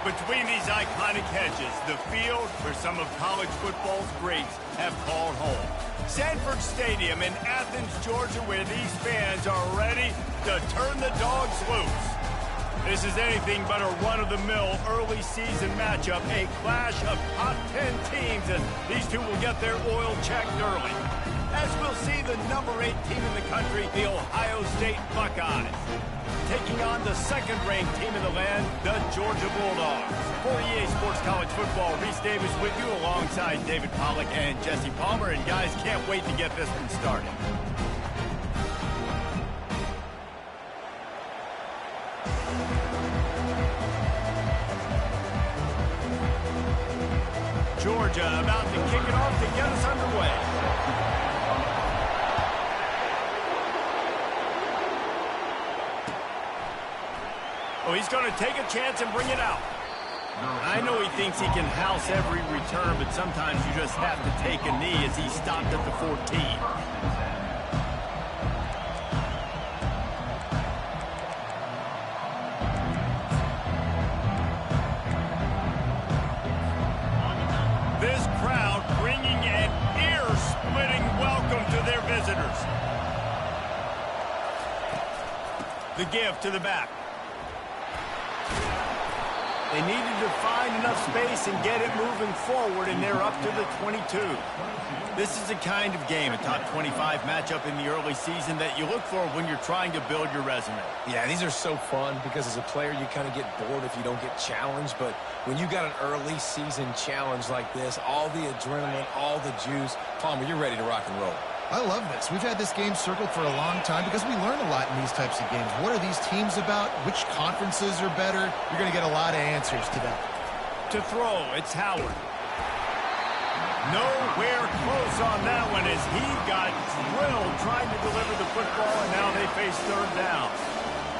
Between these iconic hedges, the field where some of college football's greats have called home. Sanford Stadium in Athens, Georgia, where these fans are ready to turn the dogs loose. This is anything but a run-of-the-mill early season matchup, a clash of top 10 teams as these two will get their oil checked early. As we'll see the number 8 team in the country, the Ohio State Buckeyes, taking on the second-ranked team in the land, the Georgia Bulldogs. For EA Sports College Football, Reese Davis with you alongside David Pollack and Jesse Palmer. And guys, can't wait to get this one started. Georgia about to kick it off to get us underway. Oh, he's going to take a chance and bring it out. I know he thinks he can house every return, but sometimes you just have to take a knee as he stopped at the 14. This crowd bringing an ear-splitting welcome to their visitors. The give to the back. They needed to find enough space and get it moving forward, and they're up to the 22. This is the kind of game, a top 25 matchup in the early season, that you look for when you're trying to build your resume. Yeah, these are so fun because as a player, you kind of get bored if you don't get challenged. But when you got an early season challenge like this, all the adrenaline, all the juice, Palmer, you're ready to rock and roll. I love this. We've had this game circled for a long time because we learn a lot in these types of games. What are these teams about? Which conferences are better? You're going to get a lot of answers to that. To throw, it's Howard. Nowhere close on that one as he got drilled trying to deliver the football, and now they face third down.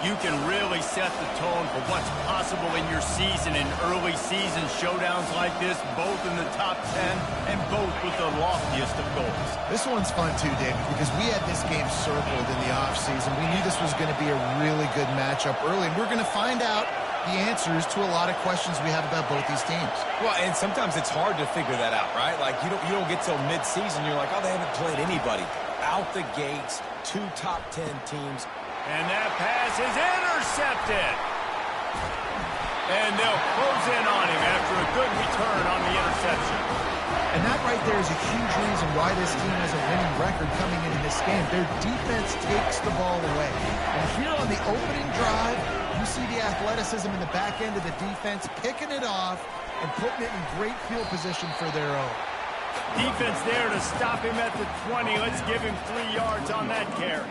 You can really set the tone for what's possible in your season in early season showdowns like this, both in the top 10 and both with the loftiest of goals. This one's fun too, David, because we had this game circled in the offseason. We knew this was going to be a really good matchup early, and we're going to find out the answers to a lot of questions we have about both these teams. Well, and sometimes it's hard to figure that out, right? Like, you don't get till mid-season, you're like, oh, they haven't played anybody. Out the gates, 2 top 10 teams. And that pass is intercepted. And they'll close in on him after a good return on the interception. And that right there is a huge reason why this team has a winning record coming into this game. Their defense takes the ball away. And here on the opening drive, you see the athleticism in the back end of the defense picking it off and putting it in great field position for their own. Defense there to stop him at the 20. Let's give him 3 yards on that carry.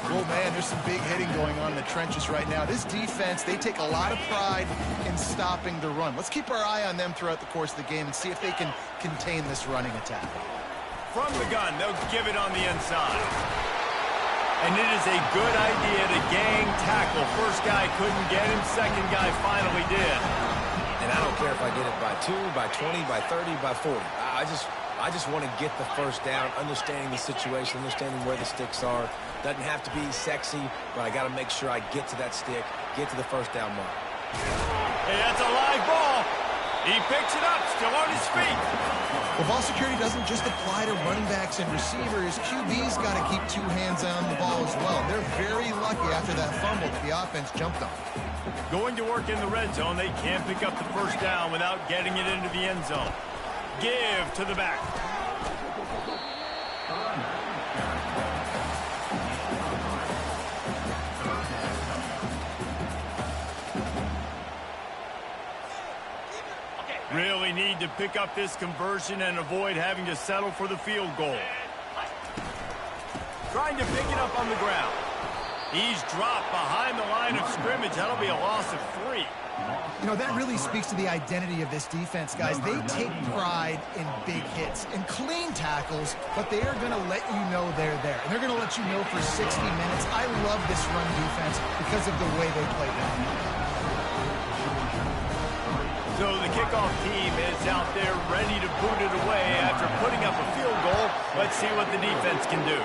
Oh, man, there's some big hitting going on in the trenches right now. This defense, they take a lot of pride in stopping the run. Let's keep our eye on them throughout the course of the game and see if they can contain this running attack. From the gun, they'll give it on the inside. And it is a good idea to gang tackle. First guy couldn't get him, second guy finally did. And I don't care if I get it by 2, by 20, by 30, by 40. I just want to get the first down, understanding the situation, understanding where the sticks are. Doesn't have to be sexy, but I got to make sure I get to that stick, get to the first down mark. Hey, that's a live ball. He picks it up, still on his feet. Well, ball security doesn't just apply to running backs and receivers. QB's got to keep 2 hands on the ball as well. They're very lucky after that fumble that the offense jumped on. Going to work in the red zone, they can't pick up the first down without getting it into the end zone. Give to the back. Really need to pick up this conversion and avoid having to settle for the field goal. Trying to pick it up on the ground. He's dropped behind the line of scrimmage. That'll be a loss of 3. You know, that really speaks to the identity of this defense, guys. They take pride in big hits and clean tackles, but they are going to let you know they're there. And they're going to let you know for 60 minutes. I love this run defense because of the way they play that. So the kickoff team is out there ready to boot it away after putting up a field goal. Let's see what the defense can do.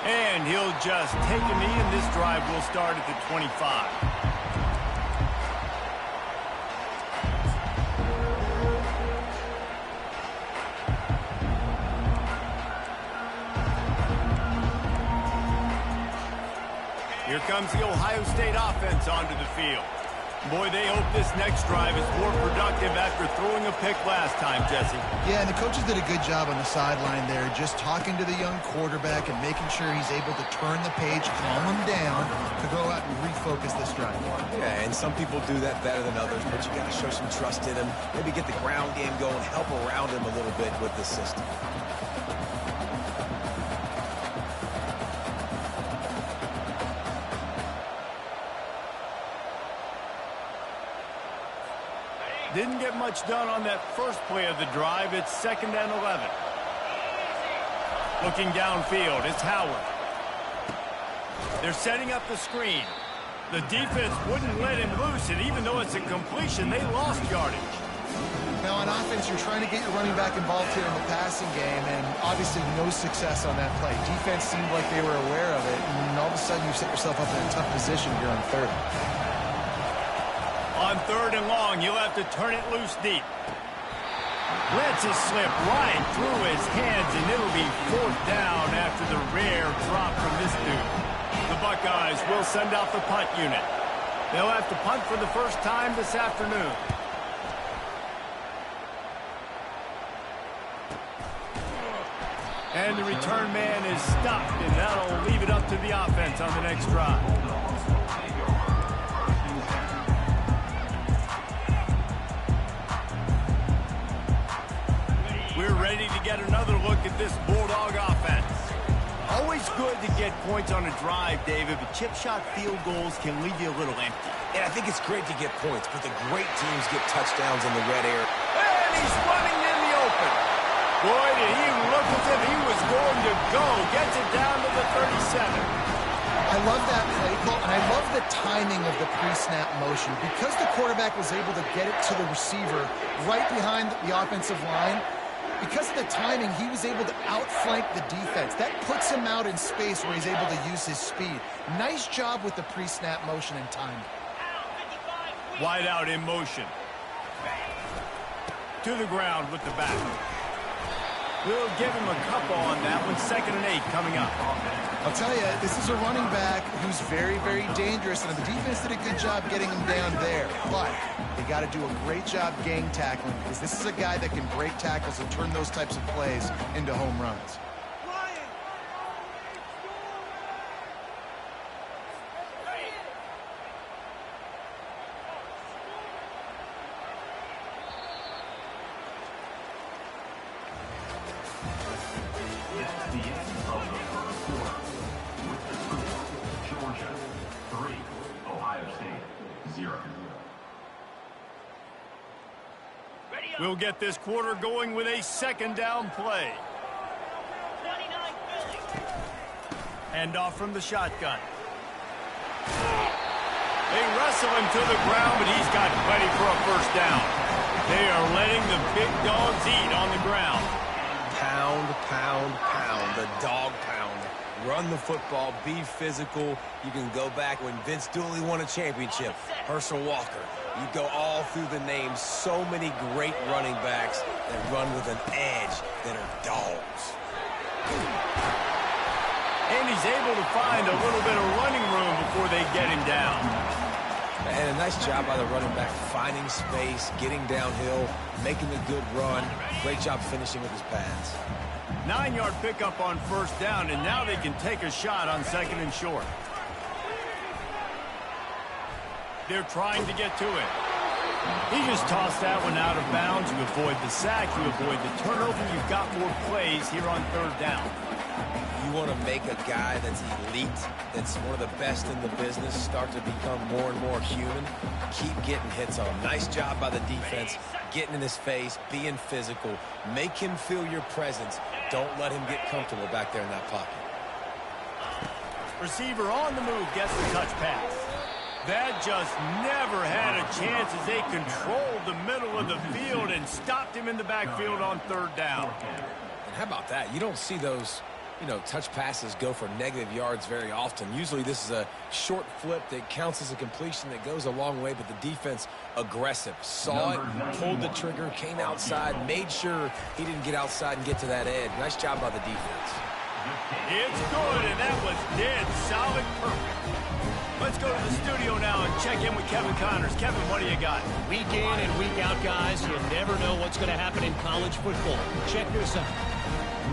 And he'll just take a knee, and this drive will start at the 25. Here comes the Ohio State offense onto the field. Boy, they hope this next drive is more productive after throwing a pick last time, Jesse. Yeah, and the coaches did a good job on the sideline there, just talking to the young quarterback and making sure he's able to turn the page, calm him down, to go out and refocus this drive. Yeah, and some people do that better than others, but you got to show some trust in him, maybe get the ground game going, help around him a little bit with the system. Didn't get much done on that first play of the drive. It's 2nd and 11. Looking downfield, it's Howard. They're setting up the screen. The defense wouldn't let him loose, and even though it's a completion, they lost yardage. Now, on offense, you're trying to get your running back involved here in the passing game, and obviously no success on that play. Defense seemed like they were aware of it, and all of a sudden you set yourself up in a tough position here on 3rd. On 3rd and long, you'll have to turn it loose deep. Lets it slip right through his hands, and it'll be 4th down after the rare drop from this dude. The Buckeyes will send out the punt unit. They'll have to punt for the first time this afternoon. And the return man is stopped, and that'll leave it up to the offense on the next drive. We're ready to get another look at this Bulldog offense. Always good to get points on a drive, David, but chip shot field goals can leave you a little empty. And I think it's great to get points, but the great teams get touchdowns in the red area. And he's running in the open. Boy, did he look as if he was going to go. Gets it down to the 37. I love that play call, and I love the timing of the pre-snap motion. Because the quarterback was able to get it to the receiver right behind the offensive line, because of the timing, he was able to outflank the defense. That puts him out in space where he's able to use his speed. Nice job with the pre-snap motion and timing. Wide out in motion. To the ground with the back. We'll give him a couple on that one. 2nd and 8 coming up. I'll tell you, this is a running back who's very, very dangerous, and the defense did a good job getting him down there. But they got to do a great job gang tackling, because this is a guy that can break tackles and turn those types of plays into home runs. We'll get this quarter going with a 2nd down play. Hand off from the shotgun. They wrestle him to the ground, but he's got plenty for a 1st down. They are letting the big dogs eat on the ground. Pound, pound, pound, the dog pound. Run the football, be physical. You can go back when Vince Dooley won a championship. Herschel Walker. You go all through the names. So many great running backs that run with an edge that are dogs. And he's able to find a little bit of running room before they get him down. And a nice job by the running back, finding space, getting downhill, making a good run. Great job finishing with his pads. 9-yard pickup on 1st down, and now they can take a shot on 2nd and short. They're trying to get to it. He just tossed that one out of bounds. You avoid the sack, you avoid the turnover. You've got more plays here on 3rd down. You want to make a guy that's elite, that's one of the best in the business, start to become more and more human. Keep getting hits on him. Nice job by the defense, getting in his face, being physical. Make him feel your presence. Don't let him get comfortable back there in that pocket. Receiver on the move, gets the touch pass. That just never had a chance as they controlled the middle of the field and stopped him in the backfield on 3rd down. And how about that? You don't see those you know, touch passes go for negative yards very often. Usually this is a short flip that counts as a completion that goes a long way, but the defense aggressive. Saw it, pulled the trigger, came outside, made sure he didn't get outside and get to that edge. Nice job by the defense. It's good, and that was dead solid perfect. Let's go to the studio now and check in with Kevin Connors. Kevin, what do you got? Week in and week out, guys, you never know what's going to happen in college football. Check this out.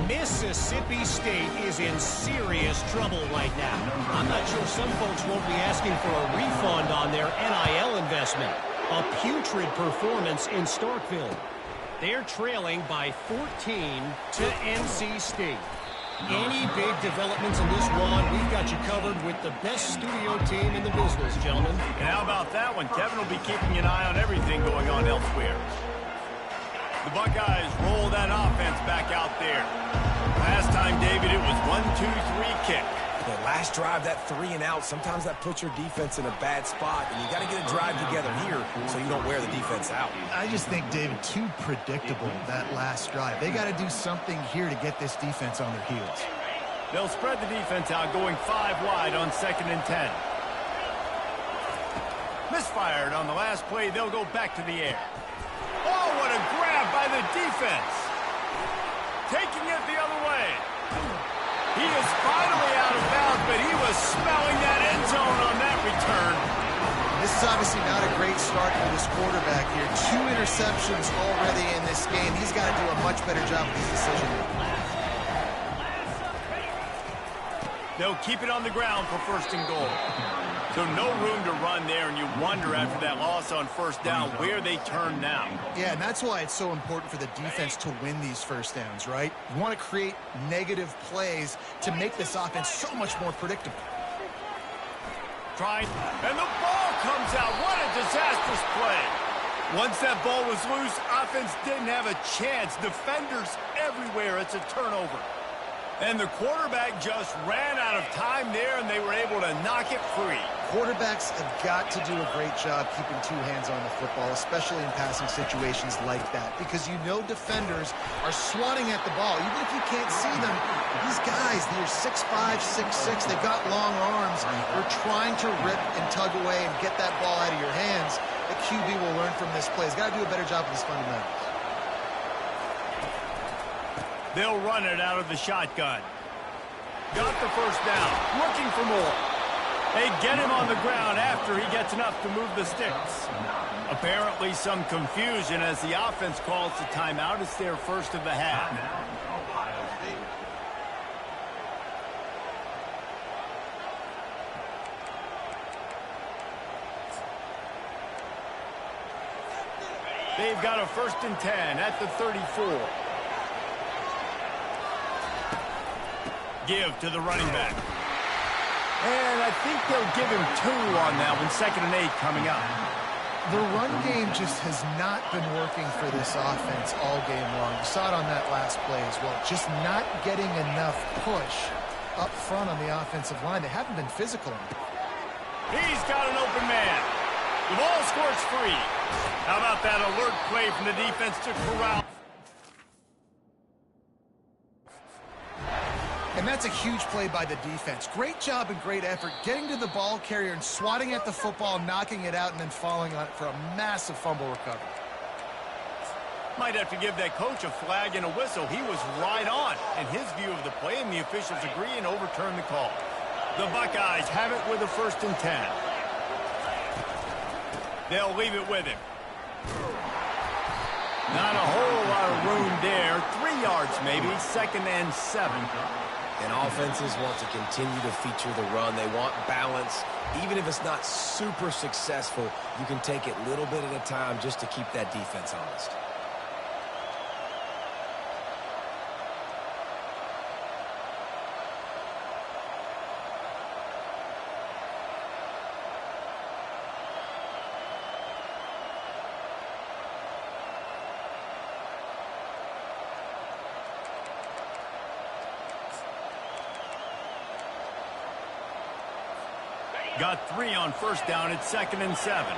Mississippi State is in serious trouble right now. I'm not sure some folks won't be asking for a refund on their NIL investment. A putrid performance in Starkville. They're trailing by 14 to NC State. Any big developments in this one, we've got you covered with the best studio team in the business, gentlemen. And how about that one? Kevin will be keeping an eye on everything going on elsewhere. The Buckeyes roll that offense back out there. Last time, David, it was 1-2-3 kick. The last drive, that 3 and out, sometimes that puts your defense in a bad spot, and you got to get a drive together here so you don't wear the defense out. I just think, David, too predictable, that last drive. They got to do something here to get this defense on their heels. They'll spread the defense out, going 5 wide on 2nd and 10. Misfired on the last play. They'll go back to the air. Oh, what a grab by the defense. Taking it the other way. He is finally out of bounds, but he was smelling that end zone on that return. This is obviously not a great start for this quarterback here. 2 interceptions already in this game. He's got to do a much better job with his decision. They'll keep it on the ground for 1st and goal. So no room to run there, and you wonder after that loss on 1st down where they turn now. Yeah, and that's why it's so important for the defense to win these 1st downs, right? You want to create negative plays to make this offense so much more predictable. Trying, and the ball comes out. What a disastrous play. Once that ball was loose, offense didn't have a chance. Defenders everywhere. It's a turnover. And the quarterback just ran out of time there, and they were able to knock it free. Quarterbacks have got to do a great job keeping 2 hands on the football, especially in passing situations like that, because you know defenders are swatting at the ball. Even if you can't see them, these guys, they're 6'5", 6'6", they've got long arms. They're trying to rip and tug away and get that ball out of your hands. The QB will learn from this play. He's got to do a better job with his fundamentals. They'll run it out of the shotgun. Got the 1st down. Looking for more. They get him on the ground after he gets enough to move the sticks. Apparently some confusion as the offense calls the timeout. It's their 1st of the half. They've got a 1st and 10 at the 34. Give to the running back. And I think they'll give him 2 on that one. 2nd and 8 coming up. The run game just has not been working for this offense all game long. You saw it on that last play as well. Just not getting enough push up front on the offensive line. They haven't been physical enough. He's got an open man. The ball scores free. How about that alert play from the defense to corral? And that's a huge play by the defense. Great job and great effort getting to the ball carrier and swatting at the football, knocking it out, and then falling on it for a massive fumble recovery. Might have to give that coach a flag and a whistle. He was right on in his view of the play, and the officials agree and overturn the call. The Buckeyes have it with a 1st and 10. They'll leave it with him. Not a whole lot of room there. 3 yards maybe. 2nd and 7. And offenses want to continue to feature the run. They want balance. Even if it's not super successful, you can take it little bit at a time just to keep that defense honest. Got 3 on 1st down. It's 2nd and 7.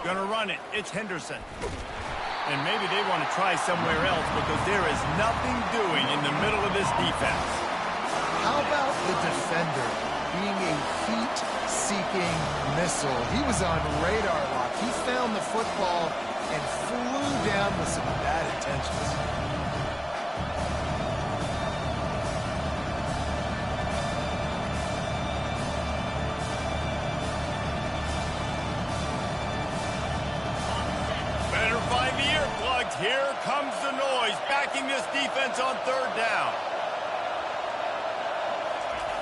Gonna run it. It's Henderson. And maybe they want to try somewhere else because there is nothing doing in the middle of this defense. How about the defender being a heat-seeking missile? He was on radar lock. He found the football and flew down with some bad intentions. Better find the earplugs. Here comes the noise, backing this defense on third down.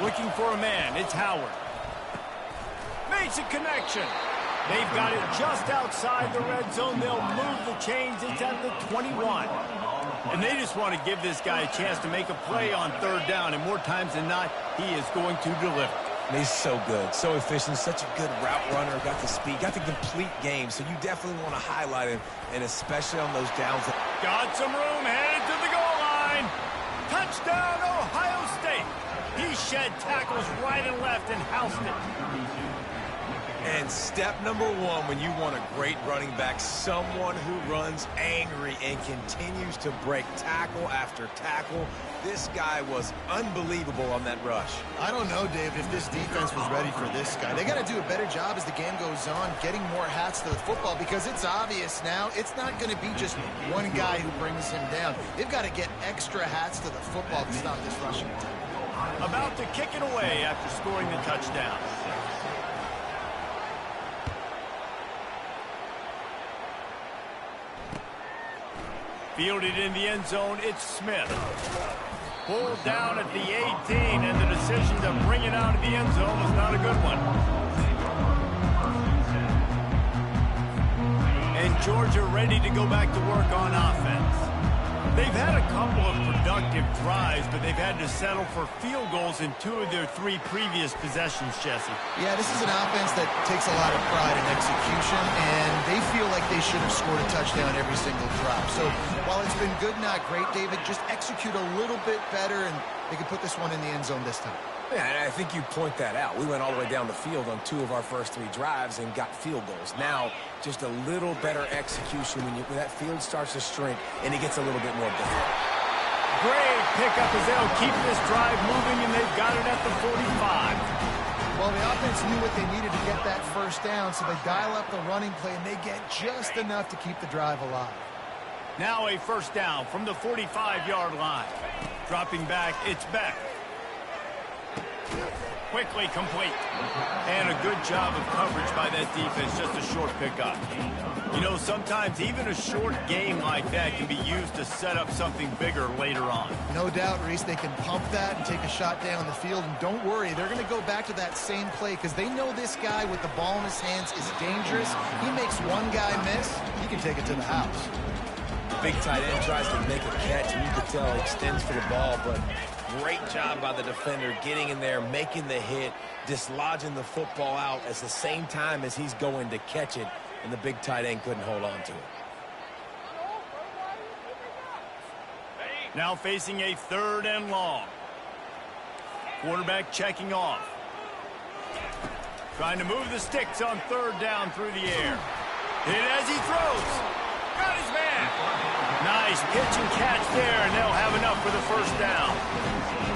Looking for a man, it's Howard. Makes a connection. They've got it just outside the red zone. They'll move the chains. It's at the 21. And they just want to give this guy a chance to make a play on third down. And more times than not, he is going to deliver. And he's so good, so efficient, such a good route runner, got the speed, got the complete game. So you definitely want to highlight him, and especially on those downs. Got some room, headed to the goal line. Touchdown, Ohio State. He shed tackles right and left and housed it. And step number one when you want a great running back, someone who runs angry and continues to break tackle after tackle. This guy was unbelievable on that rush. I don't know, Dave, if this defense was ready for this guy. They got to do a better job as the game goes on, getting more hats to the football, because it's obvious now it's not going to be just one guy who brings him down. They've got to get extra hats to the football to stop this rushing attack. About to kick it away after scoring the touchdown. Fielded in the end zone, it's Smith. Pulled down at the 18, and the decision to bring it out of the end zone was not a good one. And Georgia ready to go back to work on offense. They've had a couple of productive drives, but they've had to settle for field goals in 2 of their 3 previous possessions, Jesse. Yeah, this is an offense that takes a lot of pride in execution, and they feel like they should have scored a touchdown every single drive. So while it's been good, not great, David, just execute a little bit better, and they can put this one in the end zone this time. Yeah, and I think you point that out. We went all the way down the field on 2 of our first 3 drives and got field goals. Now, just a little better execution when that field starts to shrink and it gets a little bit more difficult. Great pickup as they'll keep this drive moving, and they've got it at the 45. Well, the offense knew what they needed to get that first down, so they dial up the running play, and they get just enough to keep the drive alive. Now a first down from the 45-yard line. Dropping back, it's Beck. Quickly complete. And a good job of coverage by that defense, just a short pickup. You know, sometimes even a short game like that can be used to set up something bigger later on. No doubt, Reese, they can pump that and take a shot down the field. And don't worry, they're going to go back to that same play because they know this guy with the ball in his hands is dangerous. He makes one guy miss, he can take it to the house. Big tight end tries to make a catch, and you can tell he extends for the ball, but great job by the defender getting in there, making the hit, dislodging the football out at the same time as he's going to catch it, and the big tight end couldn't hold on to it. Now facing a 3rd and long. Quarterback checking off. Trying to move the sticks on 3rd down through the air. Hit as he throws. Got his man. Nice pitch and catch there, and they'll have enough for the first down.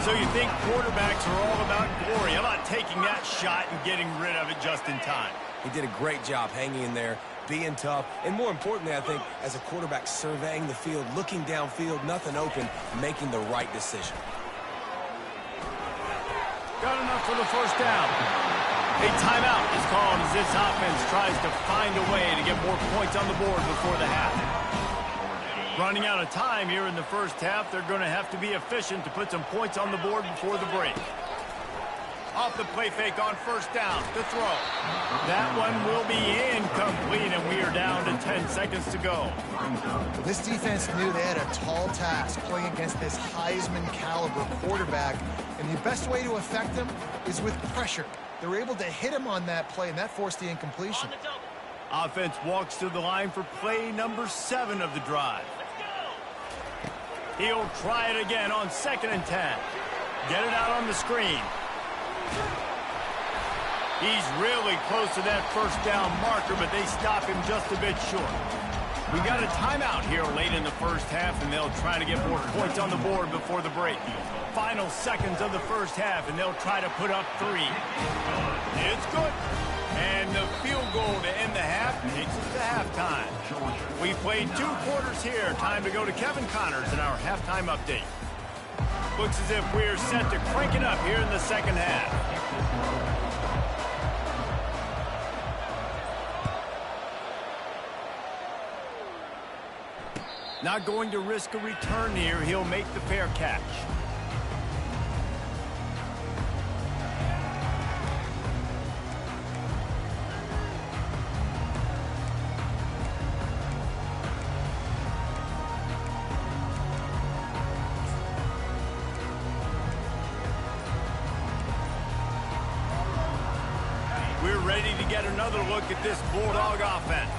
So you think quarterbacks are all about glory, about taking that shot and getting rid of it just in time. He did a great job hanging in there, being tough, and more importantly, I think, as a quarterback surveying the field, looking downfield, nothing open, making the right decision. Got enough for the first down. A timeout is called as this offense tries to find a way to get more points on the board before the half. Running out of time here in the first half, they're going to have to be efficient to put some points on the board before the break. Off the play fake on first down, the throw. That one will be incomplete, and we are down to 10 seconds to go. This defense knew they had a tall task playing against this Heisman-caliber quarterback, and the best way to affect him is with pressure. They were able to hit him on that play, and that forced the incompletion. Offense walks to the line for play number 7 of the drive. He'll try it again on 2nd and 10. Get it out on the screen. He's really close to that first down marker, but they stop him just a bit short. We got a timeout here late in the first half, and they'll try to get more points on the board before the break. Final seconds of the first half, and they'll try to put up 3. It's good. And the field goal to end the half takes us to halftime. We've played 2 quarters here. Time to go to Kevin Connors in our halftime update. Looks as if we're set to crank it up here in the second half. Not going to risk a return here. He'll make the fair catch. We're ready to get another look at this Bulldog offense.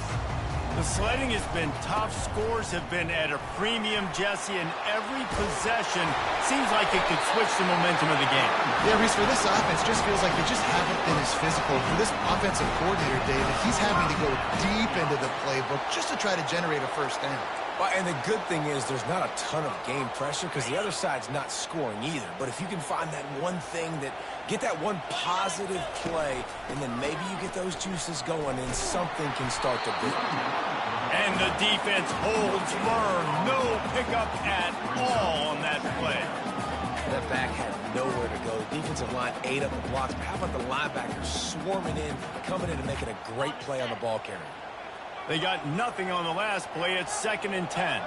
The sledding has been tough. Scores have been at a premium, Jesse, and every possession seems like it could switch the momentum of the game. Yeah, Reese, for this offense, just feels like they just haven't been as physical. For this offensive coordinator, David, he's having to go deep into the playbook just to try to generate a first down. Well, and the good thing is there's not a ton of game pressure because the other side's not scoring either. But if you can find that one thing get that one positive play, and then maybe you get those juices going and something can start to build. And the defense holds firm. No pickup at all on that play. That back had nowhere to go. The defensive line ate up the blocks. But how about the linebackers swarming in, coming in and making a great play on the ball carrier? They got nothing on the last play. It's 2nd and 10.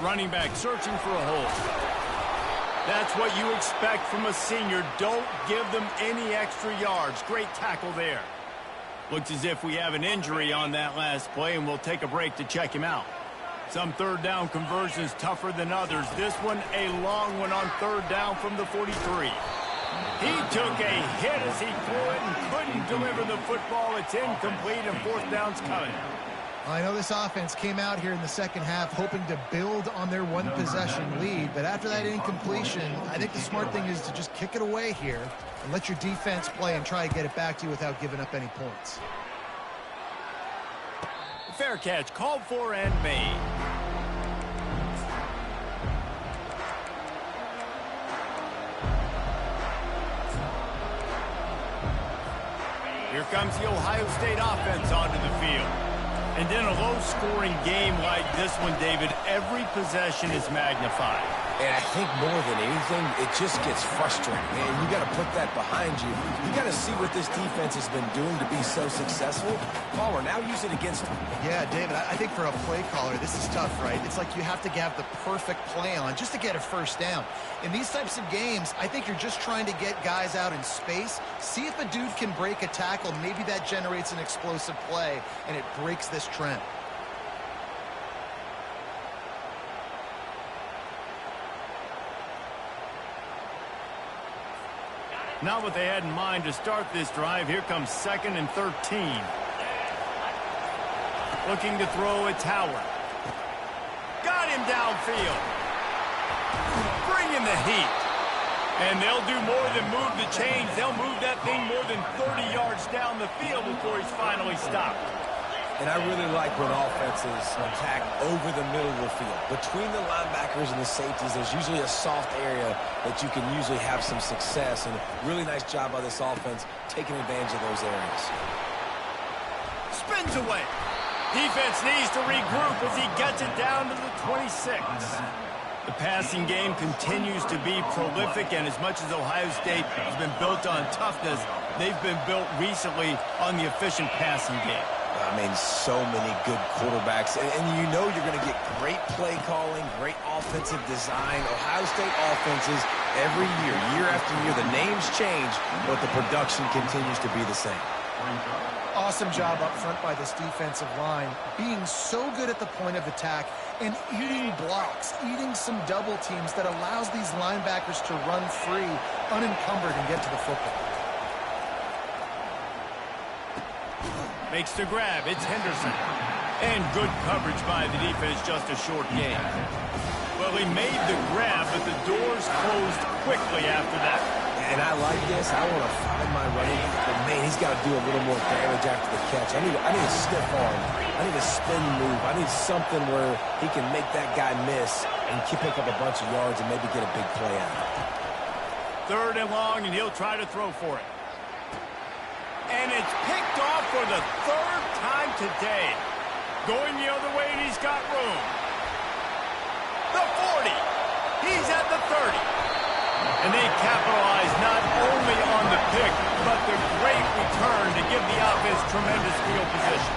Running back searching for a hole. That's what you expect from a senior. Don't give them any extra yards. Great tackle there. Looks as if we have an injury on that last play, and we'll take a break to check him out. Some third down conversions tougher than others. This one a long one on 3rd down from the 43. He took a hit as he threw it and couldn't deliver the football. It's incomplete, and 4th down's coming. I know this offense came out here in the second half hoping to build on their one-possession lead, but after that incompletion, I think the smart thing is to just kick it away here and let your defense play and try to get it back to you without giving up any points. Fair catch called for and made. Here comes the Ohio State offense onto the field. And in a low-scoring game like this one, David, every possession is magnified. And I think more than anything, it just gets frustrating. Man, you got to put that behind you. You got to see what this defense has been doing to be so successful. Caller, now use it against them. Yeah, David, I think for a play caller, this is tough, right? It's like you have to have the perfect play on just to get a first down. In these types of games, I think you're just trying to get guys out in space, see if a dude can break a tackle. Maybe that generates an explosive play, and it breaks this trend. Not what they had in mind to start this drive. Here comes 2nd and 13. Looking to throw, it's Howard. Got him downfield. Bringing the heat. And they'll do more than move the chains. They'll move that thing more than 30 yards down the field before he's finally stopped. And I really like when offenses attack over the middle of the field. Between the linebackers and the safeties, there's usually a soft area that you can usually have some success. And a really nice job by this offense taking advantage of those areas. Spins away. Defense needs to regroup as he gets it down to the 26. The passing game continues to be prolific, and as much as Ohio State has been built on toughness, they've been built recently on the efficient passing game. I mean, so many good quarterbacks. And you know you're going to get great play calling, great offensive design. Ohio State offenses every year, year after year, the names change, but the production continues to be the same. Awesome job up front by this defensive line, being so good at the point of attack and eating blocks, eating some double teams that allows these linebackers to run free, unencumbered, and get to the football. Makes the grab. It's Henderson. And good coverage by the defense, just a short gain. Well, he made the grab, but the doors closed quickly after that. And I like this. I want to find my running back, but man, he's got to do a little more damage after the catch. I need a stiff arm I need a spin move. I need something where he can make that guy miss and pick up a bunch of yards and maybe get a big play out of it. 3rd and long, and he'll try to throw for it. And it's picked off for the 3rd time today. Going the other way, and he's got room. The 40. He's at the 30. And they capitalize not only on the pick, but the great return to give the offense tremendous field position.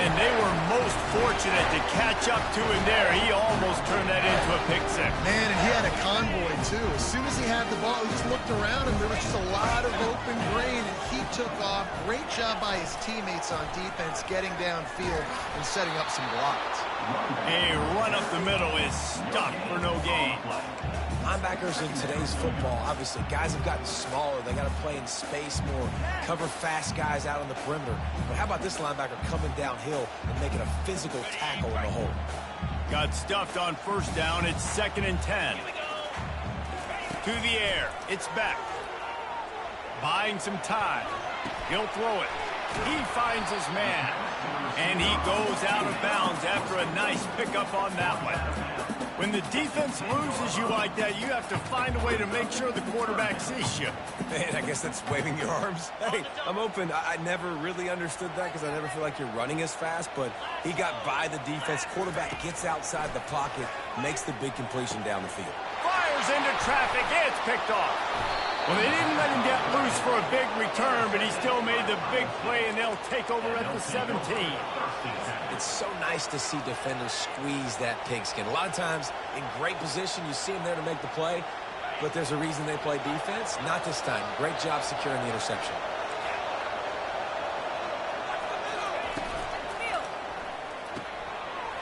And they were most fortunate to catch up to him there. He almost turned that into a pick six. Man, and he had a convoy, too. As soon as he had the ball, he just looked around, and there was just a lot of open grain, and he took off. Great job by his teammates on defense, getting downfield and setting up some blocks. A run up the middle is stuck for no gain. Linebackers in today's football, obviously, guys have gotten smaller. They got to play in space more, cover fast guys out on the perimeter. But how about this linebacker coming downhill and making a physical tackle in the hole? Got stuffed on 1st down. It's 2nd and 10. To the air. It's back. Buying some time. He'll throw it. He finds his man. And he goes out of bounds after a nice pickup on that one. When the defense loses you like that, you have to find a way to make sure the quarterback sees you. Man, I guess that's waving your arms. Hey, I'm open. I never really understood that because I never feel like you're running as fast, but he got by the defense. Quarterback gets outside the pocket, makes the big completion down the field. Fires into traffic. It's picked off. Well, they didn't let him get loose for a big return, but he still made the big play, and they'll take over at the 17. It's so nice to see defenders squeeze that pigskin. A lot of times, in great position, you see them there to make the play, but there's a reason they play defense. Not this time. Great job securing the interception.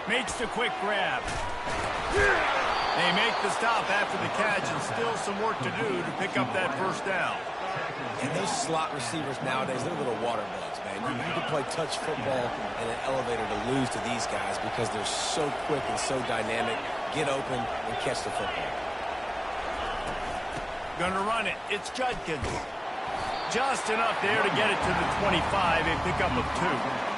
Makes the quick grab. They make the stop after the catch, and still some work to do to pick up that 1st down. And those slot receivers nowadays, they're little water bugs, man. You can play touch football in an elevator to lose to these guys because they're so quick and so dynamic. Get open and catch the football. Gonna run it. It's Judkins. Just enough there to get it to the 25 and pick up a 2.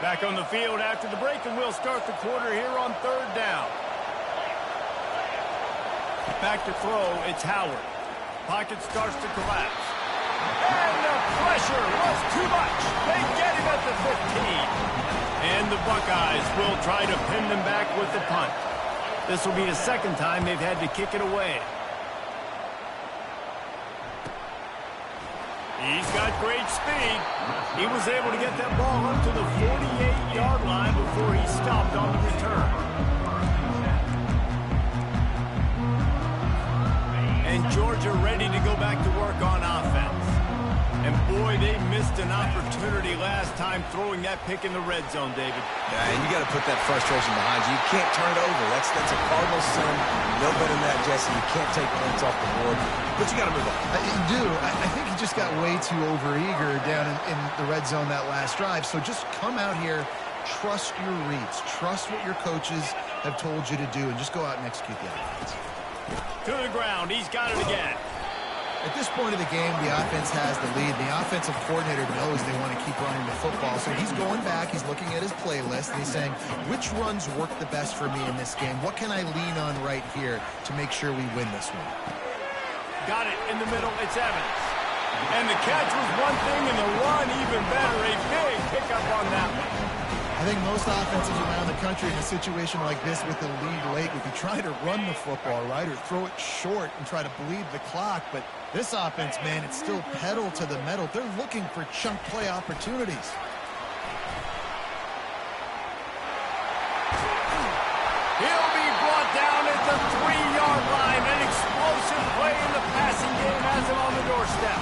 Back on the field after the break, and we'll start the quarter here on 3rd down. Back to throw, it's Howard. Pocket starts to collapse. And the pressure was too much. They get him at the 15. And the Buckeyes will try to pin them back with the punt. This will be the 2nd time they've had to kick it away. He's got great speed. He was able to get that ball up to the 48-yard line before he stopped on the return. And Georgia ready to go back to work on offense. And boy, they missed an opportunity last time throwing that pick in the red zone, David. Yeah, and you got to put that frustration behind you. You can't turn it over. That's a Cardinals sin. No better than that, Jesse. You can't take points off the board, but you got to move on. You do. I think he just got way too overeager down in the red zone that last drive. So just come out here, trust your reads, trust what your coaches have told you to do, and just go out and execute the offense. To the ground. He's got it again. At this point of the game, the offense has the lead. The offensive coordinator knows they want to keep running the football. So he's going back, he's looking at his playlist, and he's saying, which runs work the best for me in this game? What can I lean on right here to make sure we win this one? Got it in the middle. It's Evans. And the catch was one thing, and the run even better. A big pickup on that one. I think most offenses around the country in a situation like this with the lead late would be trying to run the football, right, or throw it short and try to bleed the clock. But this offense, man, it's still pedal to the metal. They're looking for chunk play opportunities. He'll be brought down at the 3-yard line. An explosive play in the passing game has him on the doorstep.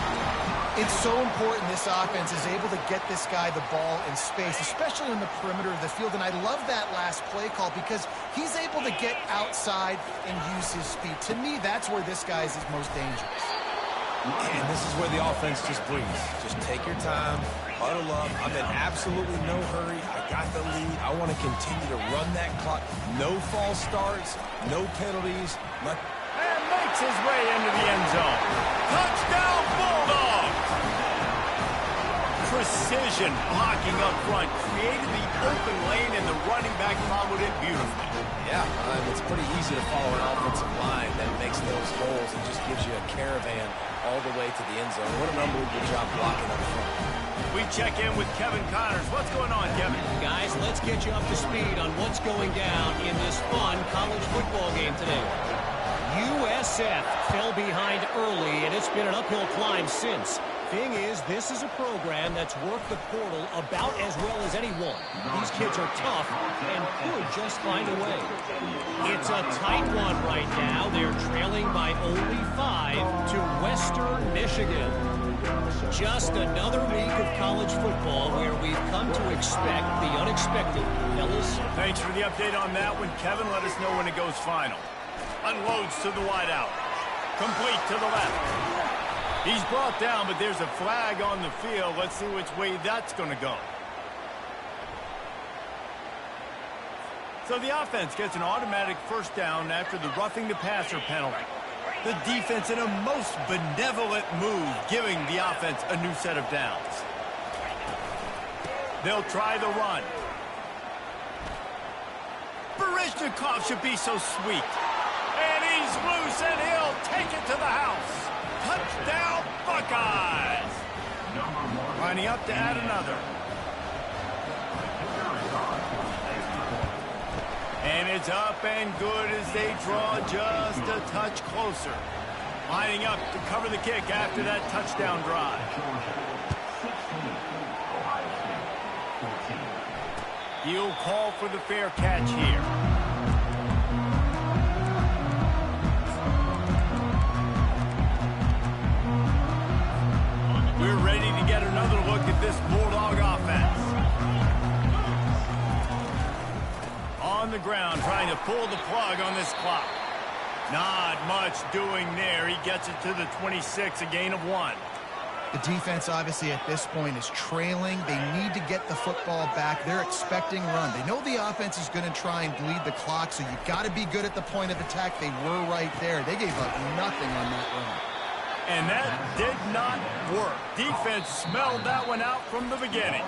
It's so important this offense is able to get this guy the ball in space, especially in the perimeter of the field. And I love that last play call because he's able to get outside and use his speed. To me, that's where this guy is his most dangerous. And this is where the offense just breathes. Just take your time, huddle up. I'm in absolutely no hurry. I got the lead. I want to continue to run that clock. No false starts, no penalties. And makes his way into the end zone. Touchdown, Bulldogs! Precision blocking up front created the open lane, and the running back followed it beautifully. Yeah, it's pretty easy to follow an offensive line that makes those holes and just gives you a caravan all the way to the end zone. What an unbelievable job blocking up front. We check in with Kevin Connors. What's going on, Kevin? Guys, let's get you up to speed on what's going down in this fun college football game today. USF fell behind early, and it's been an uphill climb since. Thing is, this is a program that's worked the portal about as well as anyone. These kids are tough and could just find a way. It's a tight one right now. They're trailing by only 5 to Western Michigan. Just another week of college football where we've come to expect the unexpected. Fellas? Thanks for the update on that one, Kevin. Let us know when it goes final. Unloads to the wideout. Complete to the left. He's brought down, but there's a flag on the field. Let's see which way that's going to go. So the offense gets an automatic first down after the roughing the passer penalty. The defense in a most benevolent move, giving the offense a new set of downs. They'll try the run. Baryshnikov should be so sweet. And he's loose, and he'll take it to the house. Touchdown, Buckeyes! Lining up to add another. And it's up and good as they draw just a touch closer. Lining up to cover the kick after that touchdown drive. He'll call for the fair catch here. We're ready to get another look at this Bulldog offense. On the ground, trying to pull the plug on this clock. Not much doing there. He gets it to the 26, a gain of 1. The defense, obviously, at this point is trailing. They need to get the football back. They're expecting run. They know the offense is going to try and bleed the clock, so you've got to be good at the point of attack. They were right there. They gave up nothing on that run. And that did not work. Defense smelled that one out from the beginning.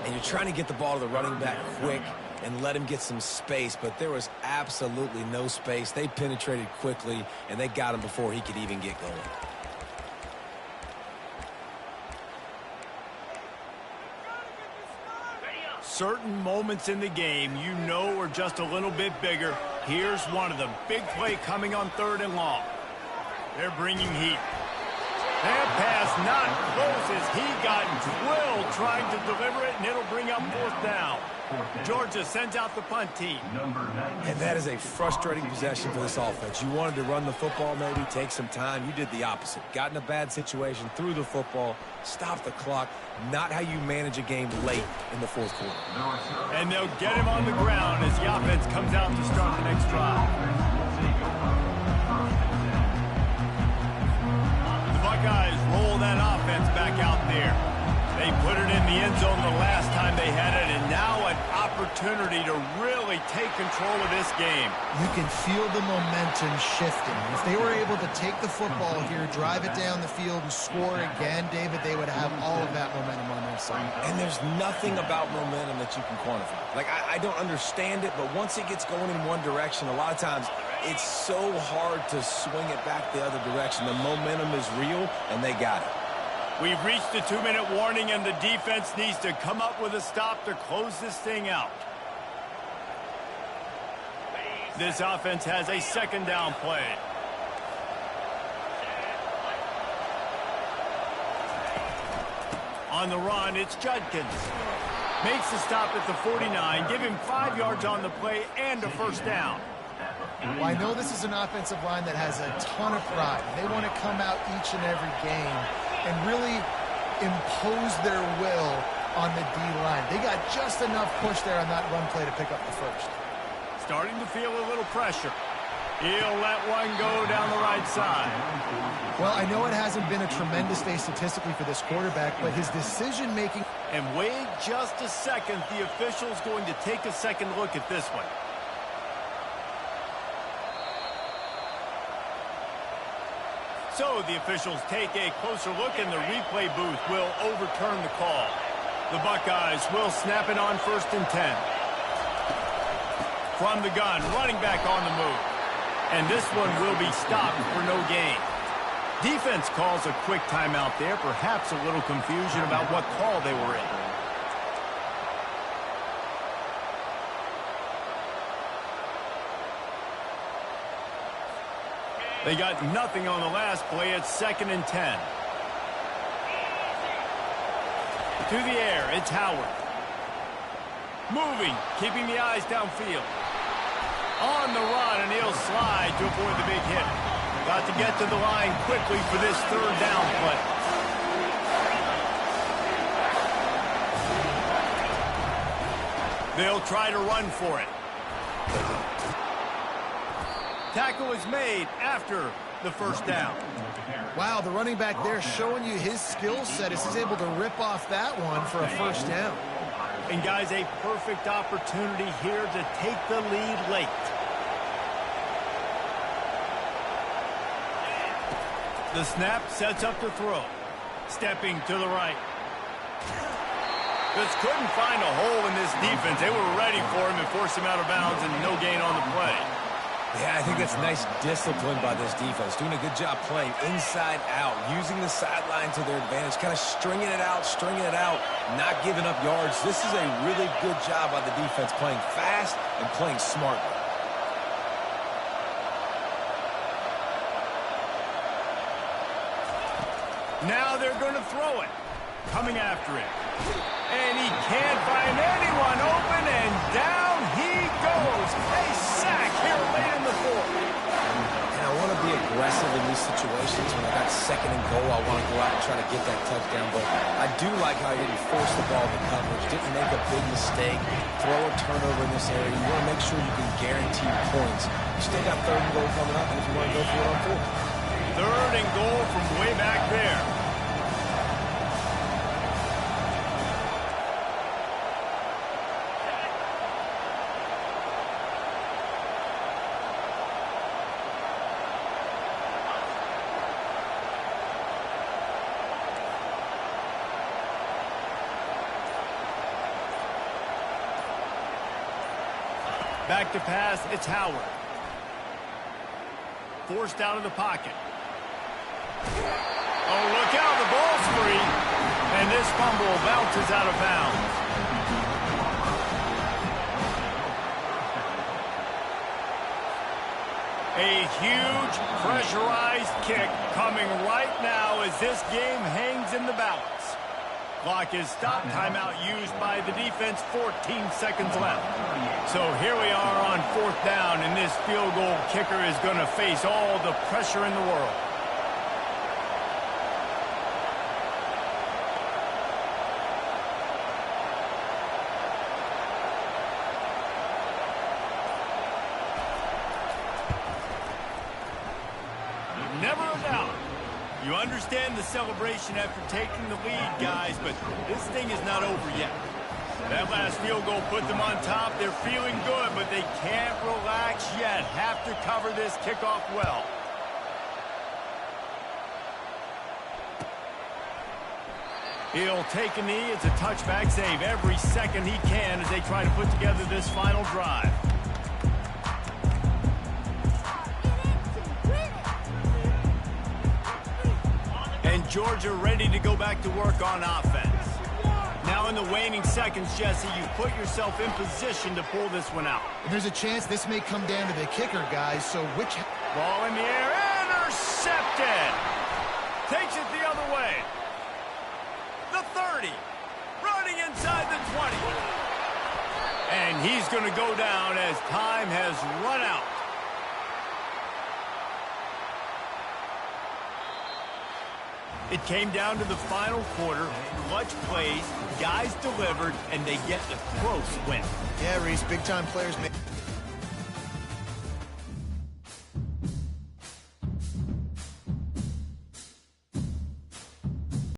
And you're trying to get the ball to the running back quick and let him get some space, but there was absolutely no space. They penetrated quickly, and they got him before he could even get going. Certain moments in the game you know are just a little bit bigger. Here's one of them. Big play coming on 3rd and long. They're bringing heat. That pass not close as he got drilled trying to deliver it, and it'll bring up 4th down. Georgia sends out the punt team. And that is a frustrating possession for this offense. You wanted to run the football, maybe take some time. You did the opposite. Got in a bad situation, threw the football, stopped the clock. Not how you manage a game late in the 4th quarter. And they'll get him on the ground as the offense comes out to start the next drive. The Buckeyes roll that offense back out there. They put it in the end zone the last time they had it, and now an opportunity to really take control of this game. You can feel the momentum shifting. If they were able to take the football here, drive it down the field, and score again, David, they would have all of that momentum on their side. And there's nothing about momentum that you can quantify. Like, I don't understand it, but once it gets going in one direction, a lot of times it's so hard to swing it back the other direction. The momentum is real, and they got it. We've reached the 2-minute warning, and the defense needs to come up with a stop to close this thing out. This offense has a 2nd down play. On the run, it's Judkins. Makes the stop at the 49, give him 5 yards on the play and a 1st down. Well, I know this is an offensive line that has a ton of pride. They want to come out each and every game and really impose their will on the D-line. They got just enough push there on that run play to pick up the first. Starting to feel a little pressure. He'll let one go down the right side. Well, I know it hasn't been a tremendous day statistically for this quarterback, but his decision-making... And wait just a second. The official's going to take a second look at this one. So the officials take a closer look, and the replay booth will overturn the call. The Buckeyes will snap it on 1st and 10. From the gun, running back on the move. And this one will be stopped for no gain. Defense calls a quick timeout there, perhaps a little confusion about what call they were in. They got nothing on the last play. It's 2nd and 10. To the air, it's Howard. Moving, keeping the eyes downfield. On the run, and he'll slide to avoid the big hit. Got to get to the line quickly for this 3rd down play. They'll try to run for it. Tackle is made after the 1st down. Wow, the running back there showing you his skill set as he's able to rip off that one for a 1st down. And guys, a perfect opportunity here to take the lead late. The snap sets up to throw. Stepping to the right. Just couldn't find a hole in this defense. They were ready for him and forced him out of bounds, and no gain on the play. Yeah, I think that's nice discipline by this defense. Doing a good job playing inside out, using the sideline to their advantage, kind of stringing it out, not giving up yards. This is a really good job by the defense, playing fast and playing smart. Now they're going to throw it. Coming after it. And he can't find anyone open, and down he goes. A sack here late in the 4th. And I want to be aggressive in these situations. When I got 2nd and goal, I want to go out and try to get that touchdown. But I do like how he didn't force the ball to coverage, didn't make a big mistake, throw a turnover in this area. You want to make sure you can guarantee points. You still got 3rd and goal coming up, and if you want to go for it on 4th. 3rd and goal from way back there. Back to pass, it's Howard. Forced out of the pocket. Oh, look out, the ball's free. And this fumble bounces out of bounds. A huge pressurized kick coming right now as this game hangs in the balance. Clock is stopped. Timeout used by the defense. 14 seconds left. So here we are on 4th down, and this field goal kicker is going to face all the pressure in the world. Never a doubt. You understand the celebration after taking the lead, guys, but this thing is not over yet. That last field goal put them on top. They're feeling good, but they can't relax yet. Have to cover this kickoff well. He'll take a knee. It's a touchback. Save every second he can as they try to put together this final drive. And Georgia ready to go back to work on offense. Now in the waning seconds, Jesse, you put yourself in position to pull this one out. And there's a chance this may come down to the kicker, guys, so which... Ball in the air, intercepted! Takes it the other way. The 30, running inside the 20. And he's going to go down as time has run out. It came down to the final quarter, clutch plays, guys delivered, and they get the close win. Yeah, Reese, big-time players make